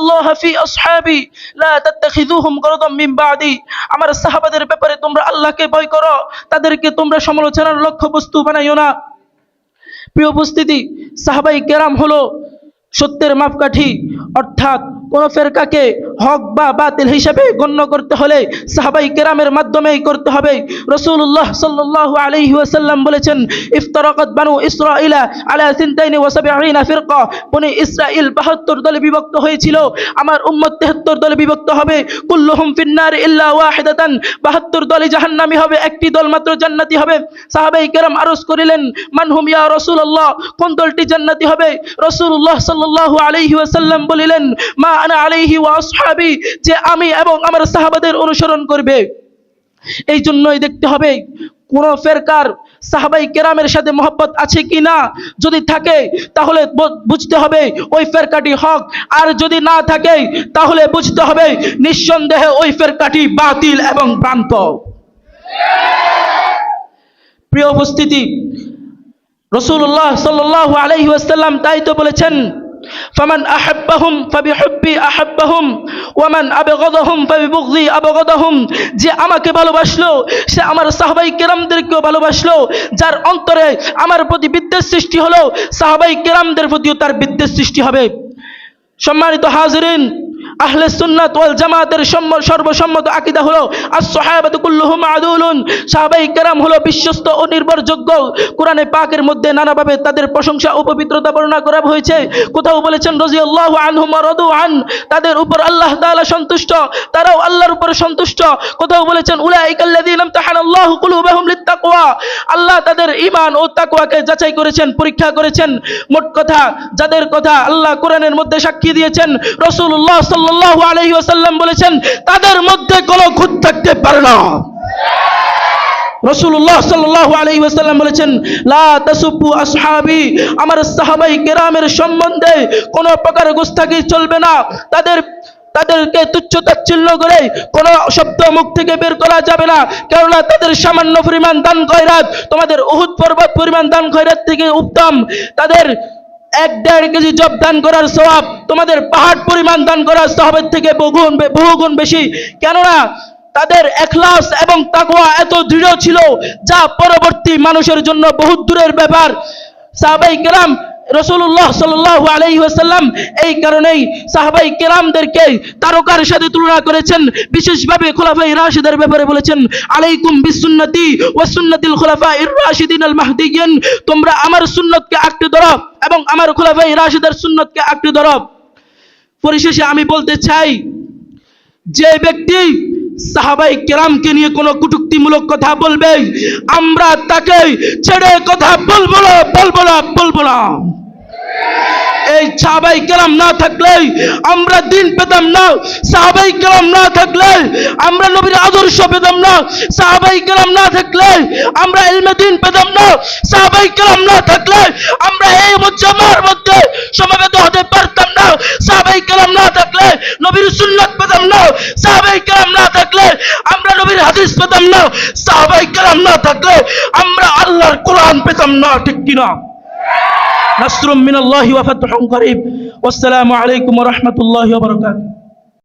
ইত্তাকুল্লাহা ফি আসহাবি লা তাত্তাখিযুহুম গরদাম মিন বাদি। আমার সাহাবাদের ব্যাপারে তোমরা আল্লাহকে ভয় করো, তাদেরকে তোমরা সমালোচনার লক্ষ্যবস্তু বানাইও না। প্রিয় উপস্থিতি, সাহাবায়ে কেরাম হলো সত্যের মাপকাঠি। অর্থাৎ কোন ফেরকাকে হক বা বাতিল হিসেবে গণ্য করতে হলে সাহাবায়ে কেরামের মাধ্যমেই করতে হবে। রাসূলুল্লাহ সাল্লাল্লাহু আলাইহি ওয়াসাল্লাম বলেছেন, ইফতারাকাত বানু ইসরাঈলা আলা 72 ফিরকা। বনি ইসরাঈল 72 দলে বিভক্ত হয়েছিল, আমার উম্মত 73 দলে বিভক্ত হবে। কুল্লুহুম ফিন্নার ইল্লা ওয়াহিদাতান, 72 দলে জাহান্নামী হবে, একটি দল মাত্র জান্নাতি হবে। সাহাবায়ে কেরাম আরজ করিলেন, মান হুম ইয়া রাসূলুল্লাহ, কোন দলটি জান্নাতি হবে? রাসূলুল্লাহ সাল্লাল্লাহু আলাইহি ওয়াসাল্লাম বলিলেন, মা আনা আলাইহি ওয়া আসহাবি, যে আমি এবং আমার সাহাবাদের অনুসরণ করবে। এই জন্যই দেখতে হবে কোন ফেরকার সাহাবায়ে কেরামের সাথে মহব্বত আছে কিনা। যদি থাকে তাহলে বুঝতে হবে ওই ফেরকাটি হক, আর যদি না থাকে তাহলে বুঝতে হবে নিঃসন্দেহে ওই ফেরকাটি বাতিল এবং ভ্রান্ত। প্রিয় উপস্থিতি, রাসূলুল্লাহ সাল্লাল্লাহু আলাইহি ওয়াসাল্লাম তাই তো বলেছেন, ফামান আহাব্বাহুম ফাবিহুব্বি আহাব্বাহুম ওয়া মান আবগাদাহুম ফাবিবুগযি আবগাদাহুম। যে আমাকে ভালোবাসলো সে আমার সাহাবায়ে কেরামদেরকেও ভালোবাসলো। যার অন্তরে আমার প্রতি বিদ্বেষ সৃষ্টি হলো, সাহাবায়ে কেরামদের প্রতিও তার বিদ্বেষ সৃষ্টি হবে। সম্মানিত হাজিরিন, আহলে সুন্নাত ওয়াল জামাতের সর্বসম্মত আকীদা হলো আস-সাহাবাতু কুল্লুহুম আদুলুন। সাহাবায়ে কেরাম হলো বিশ্বস্ত ও নির্ভরযোগ্য। কোরআনে পাকের মধ্যে নানাভাবে তাদের প্রশংসা ও পবিত্রতা বর্ণনা করা হয়েছে। কোথাও বলেছেন রাদিয়াল্লাহু আনহুম ওয়া রাদু আন, তাদের উপর আল্লাহ তাআলা সন্তুষ্ট, তারাও আল্লাহর উপর সন্তুষ্ট। কোথাও বলেছেন উলাইকাল্লাযীনা ইমতাহানাল্লাহু কুলুবাহুম লিত্তাকওয়া, আল্লাহ তাদের ঈমান ও তাকওয়াকে যাচাই করেছেন, পরীক্ষা করেছেন। মোট কথা, যাদের কথা আল্লাহ কোরআনের মধ্যে সাক্ষী দিয়েছেন, রাসূলুল্লাহ সাল্লাল্লাহু আলাইহি ওয়াসাল্লাম বলেছেন, তাদের মধ্যে কোনো খুঁত থাকতে পারে না। রাসূলুল্লাহ সাল্লাল্লাহু আলাইহি ওয়াসাল্লাম বলেছেন, লা তাসুব্বু আসহাবি, আমার সাহাবায়ে কেরামের সম্বন্ধে কোনো প্রকার গোস্তাকি চলবে না। তাদেরকে তুচ্ছ তাচ্ছিল্য করে কোনো শব্দ মুখ থেকে বের করা যাবে না, কেননা তাদের সামান্য পরিমাণ দান খয়রাত তোমাদের উহুদ পর্বত পরিমাণ দান খয়রাত থেকে উত্তম। তাদের 1-1.5 কেজি জব দান করার সওয়াব তোমাদের পাহাড় পরিমাণ দান করার সওয়াবের থেকে বহুগুণ বেশি। কেননা তাদের ইখলাস এবং তাকওয়া এত দৃঢ় ছিল, যা পরবর্তী মানুষের জন্য বহুত দূরের ব্যাপার। সাহাবায়ে কেরাম, রাসূলুল্লাহ সাল্লাল্লাহু আলাইহি ওয়াসাল্লাম এই কারণেই সাহাবায়ে কেরামদেরকে তারকার সাথে তুলনা করেছেন। বিশেষভাবে খুলাফায়ে রাশিদের ব্যাপারে বলেছেন, আলাইকুম বিসুন্নতি ওয়া সুন্নাতিল খুলাফাইর রাশিদিন আল মাহদিয়িন, তোমরা আমার সুন্নতকে আঁকড়ে ধরো এবং আমার খুলাফায়ে রাশিদের সুন্নতকে আঁকড়ে ধরো। পরিশেষে আমি বলতে চাই, যে ব্যক্তি সাহাবায়ে কেরামকে নিয়ে কোনো কটূক্তিমূলক কথা বলবে, আমরা তাকে ছেড়ে কথা বলবো না। এই সাহাবায়ে কেরাম না থাকলে আমরা দিন পেতাম না। সাহাবায়ে কেরাম না থাকলে আমরা নবীর আদর্শ পেতাম না। সাহাবায়ে কেরাম না থাকলে আমরা ইলমে দ্বীন পেতাম না। সাহাবায়ে কেরাম না থাকলে আমরা এই মুজতামার মধ্যে সমবেত হতে পারতাম না। সাহাবায়ে কেরাম না থাকলে নবীর সুন্নাত পেতাম না। সাহাবায়ে কেরাম না থাকলে আমরা নবীর হাদিস পেতাম না। সাহাবায়ে কেরাম না থাকলে আমরা আল্লাহর কোরআন পেতাম না। ঠিক কিনা? নাসরুম মিনাল্লাহি ওয়া ফাতহুন করিব। ওয়াসসালামু আলাইকুম ওয়া রাহমাতুল্লাহি ওয়া বারাকাতুহু।